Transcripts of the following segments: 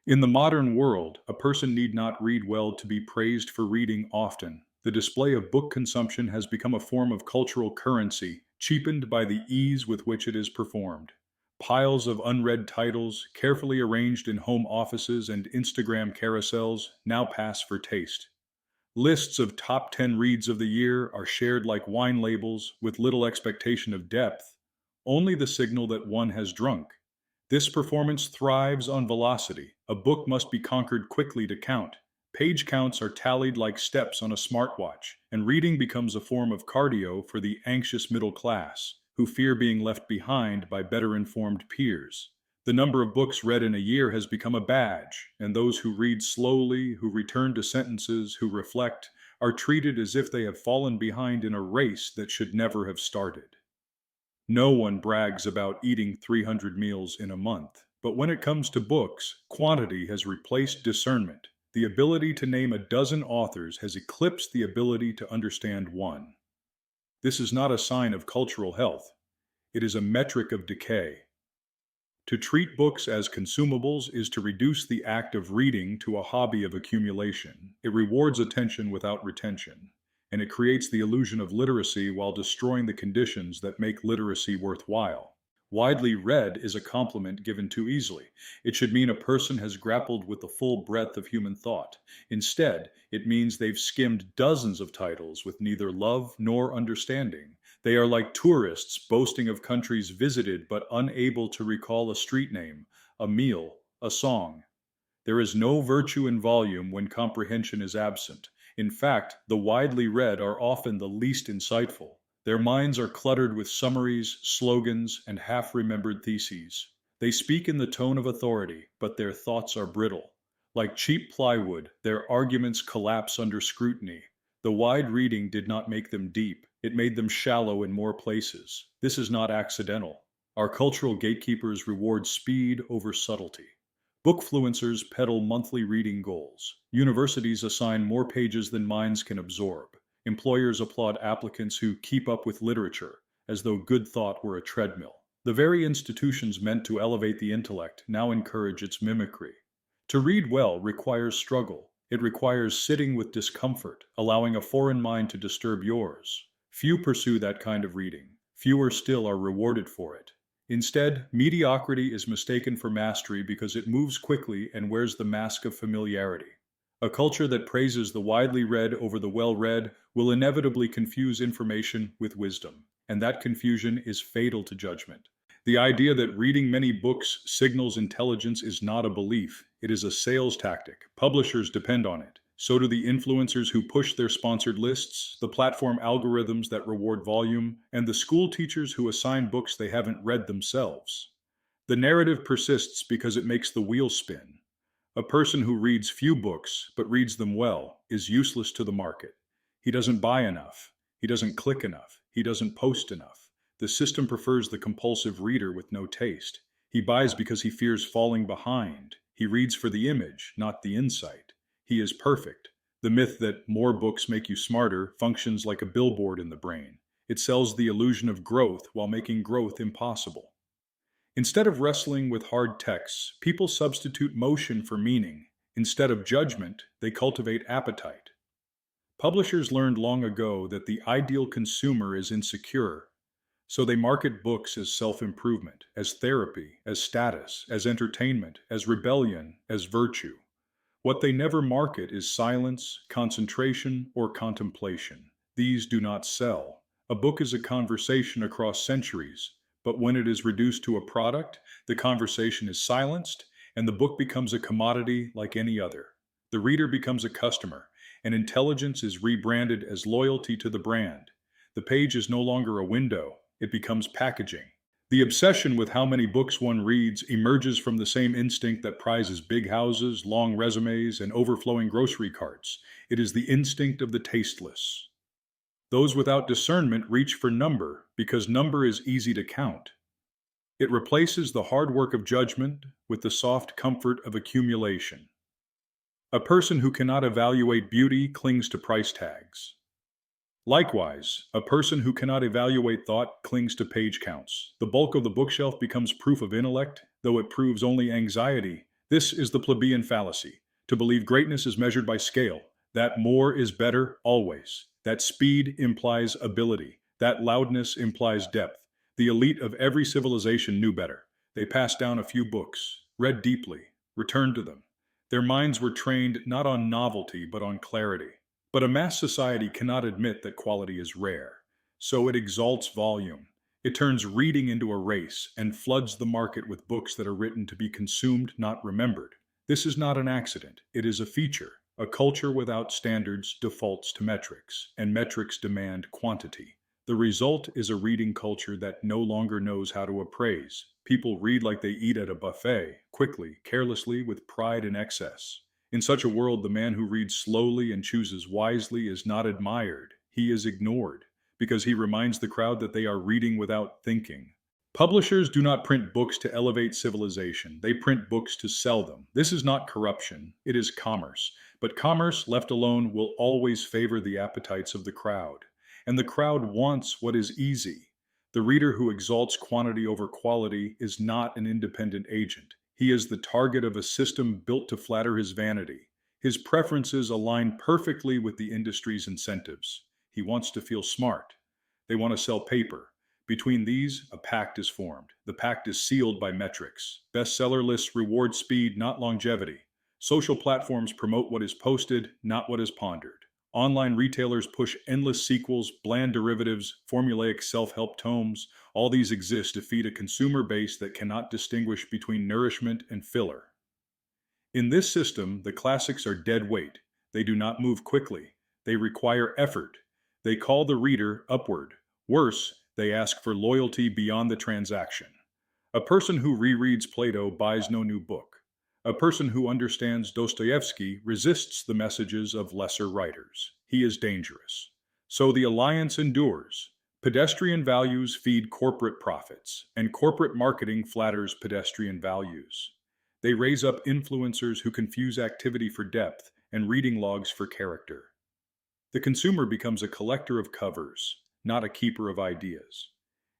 In the modern world, a person need not read well to be praised for reading often. The display of book consumption has become a form of cultural currency, cheapened by the ease with which it is performed. Piles of unread titles, carefully arranged in home offices and Instagram carousels, now pass for taste. Lists of top 10 reads of the year are shared like wine labels with little expectation of depth, only the signal that one has drunk. This performance thrives on velocity. A book must be conquered quickly to count. Page counts are tallied like steps on a smartwatch, and reading becomes a form of cardio for the anxious middle class, who fear being left behind by better informed peers. The number of books read in a year has become a badge, and those who read slowly, who return to sentences, who reflect, are treated as if they have fallen behind in a race that should never have started. No one brags about eating 300 meals in a month, but when it comes to books, quantity has replaced discernment. The ability to name a dozen authors has eclipsed the ability to understand one. This is not a sign of cultural health. It is a metric of decay. To treat books as consumables is to reduce the act of reading to a hobby of accumulation. It rewards attention without retention, and it creates the illusion of literacy while destroying the conditions that make literacy worthwhile. Widely read is a compliment given too easily. It should mean a person has grappled with the full breadth of human thought. Instead, it means they've skimmed dozens of titles with neither love nor understanding. They are like tourists boasting of countries visited but unable to recall a street name, a meal, a song. There is no virtue in volume when comprehension is absent. In fact, the widely read are often the least insightful. Their minds are cluttered with summaries, slogans, and half-remembered theses. They speak in the tone of authority, but their thoughts are brittle. Like cheap plywood, their arguments collapse under scrutiny. The wide reading did not make them deep. It made them shallow in more places. This is not accidental. Our cultural gatekeepers reward speed over subtlety. Bookfluencers peddle monthly reading goals. Universities assign more pages than minds can absorb. Employers applaud applicants who keep up with literature, as though good thought were a treadmill. The very institutions meant to elevate the intellect now encourage its mimicry. To read well requires struggle. It requires sitting with discomfort, allowing a foreign mind to disturb yours. Few pursue that kind of reading. Fewer still are rewarded for it. Instead, mediocrity is mistaken for mastery because it moves quickly and wears the mask of familiarity. A culture that praises the widely read over the well-read will inevitably confuse information with wisdom, and that confusion is fatal to judgment. The idea that reading many books signals intelligence is not a belief. It is a sales tactic. Publishers depend on it. So do the influencers who push their sponsored lists, the platform algorithms that reward volume, and the school teachers who assign books they haven't read themselves. The narrative persists because it makes the wheel spin. A person who reads few books, but reads them well, is useless to the market. He doesn't buy enough. He doesn't click enough. He doesn't post enough. The system prefers the compulsive reader with no taste. He buys because he fears falling behind. He reads for the image, not the insight. He is perfect. The myth that more books make you smarter functions like a billboard in the brain. It sells the illusion of growth while making growth impossible. Instead of wrestling with hard texts, people substitute motion for meaning. Instead of judgment, they cultivate appetite. Publishers learned long ago that the ideal consumer is insecure, so they market books as self-improvement, as therapy, as status, as entertainment, as rebellion, as virtue. What they never market is silence, concentration, or contemplation. These do not sell. A book is a conversation across centuries, but when it is reduced to a product, the conversation is silenced, and the book becomes a commodity like any other. The reader becomes a customer, and intelligence is rebranded as loyalty to the brand. The page is no longer a window, it becomes packaging. The obsession with how many books one reads emerges from the same instinct that prizes big houses, long resumes, and overflowing grocery carts. It is the instinct of the tasteless. Those without discernment reach for number because number is easy to count. It replaces the hard work of judgment with the soft comfort of accumulation. A person who cannot evaluate beauty clings to price tags. Likewise, a person who cannot evaluate thought clings to page counts. The bulk of the bookshelf becomes proof of intellect, though it proves only anxiety, This is the plebeian fallacy. To believe greatness is measured by scale, that more is better always, that speed implies ability, that loudness implies depth. The elite of every civilization knew better. They passed down a few books, read deeply, returned to them. Their minds were trained not on novelty but on clarity. But a mass society cannot admit that quality is rare, so it exalts volume. It turns reading into a race and floods the market with books that are written to be consumed, not remembered. This is not an accident, it is a feature. A culture without standards defaults to metrics, and metrics demand quantity. The result is a reading culture that no longer knows how to appraise. People read like they eat at a buffet, quickly, carelessly, with pride and excess. In such a world, the man who reads slowly and chooses wisely is not admired. He is ignored, because he reminds the crowd that they are reading without thinking. Publishers do not print books to elevate civilization. They print books to sell them. This is not corruption. It is commerce. But commerce, left alone, will always favor the appetites of the crowd. And the crowd wants what is easy. The reader who exalts quantity over quality is not an independent agent. He is the target of a system built to flatter his vanity. His preferences align perfectly with the industry's incentives. He wants to feel smart. They want to sell paper. Between these, a pact is formed. The pact is sealed by metrics. Bestseller lists reward speed, not longevity. Social platforms promote what is posted, not what is pondered. Online retailers push endless sequels, bland derivatives, formulaic self-help tomes. All these exist to feed a consumer base that cannot distinguish between nourishment and filler. In this system, the classics are dead weight. They do not move quickly. They require effort. They call the reader upward. Worse, they ask for loyalty beyond the transaction. A person who rereads Plato buys no new book. A person who understands Dostoevsky resists the messages of lesser writers. He is dangerous. So the alliance endures. Pedestrian values feed corporate profits, and corporate marketing flatters pedestrian values. They raise up influencers who confuse activity for depth and reading logs for character. The consumer becomes a collector of covers, not a keeper of ideas.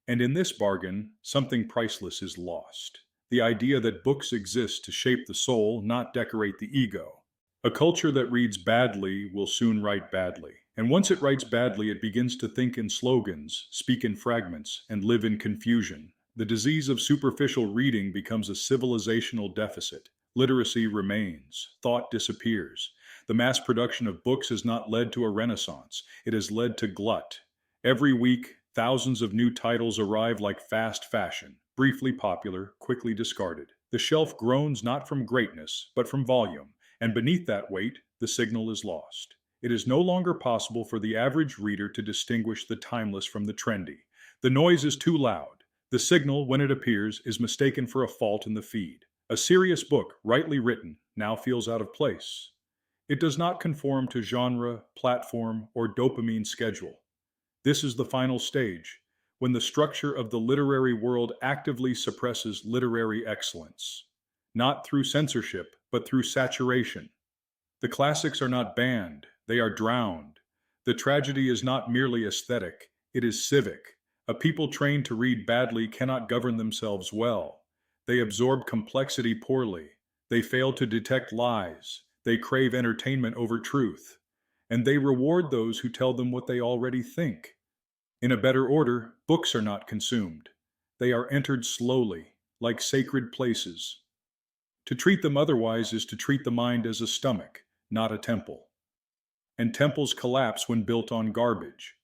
And in this bargain, something priceless is lost. The idea that books exist to shape the soul, not decorate the ego. A culture that reads badly will soon write badly. And once it writes badly, it begins to think in slogans, speak in fragments, and live in confusion. The disease of superficial reading becomes a civilizational deficit. Literacy remains. Thought disappears. The mass production of books has not led to a renaissance. It has led to glut. Every week, thousands of new titles arrive like fast fashion. Briefly popular, quickly discarded. The shelf groans not from greatness, but from volume, and beneath that weight, the signal is lost. It is no longer possible for the average reader to distinguish the timeless from the trendy. The noise is too loud. The signal, when it appears, is mistaken for a fault in the feed. A serious book, rightly written, now feels out of place. It does not conform to genre, platform, or dopamine schedule. This is the final stage, when the structure of the literary world actively suppresses literary excellence, not through censorship, but through saturation. The classics are not banned, they are drowned. The tragedy is not merely aesthetic, it is civic. A people trained to read badly cannot govern themselves well. They absorb complexity poorly. They fail to detect lies. They crave entertainment over truth. And they reward those who tell them what they already think. In a better order, books are not consumed. They are entered slowly, like sacred places. To treat them otherwise is to treat the mind as a stomach, not a temple. And temples collapse when built on garbage.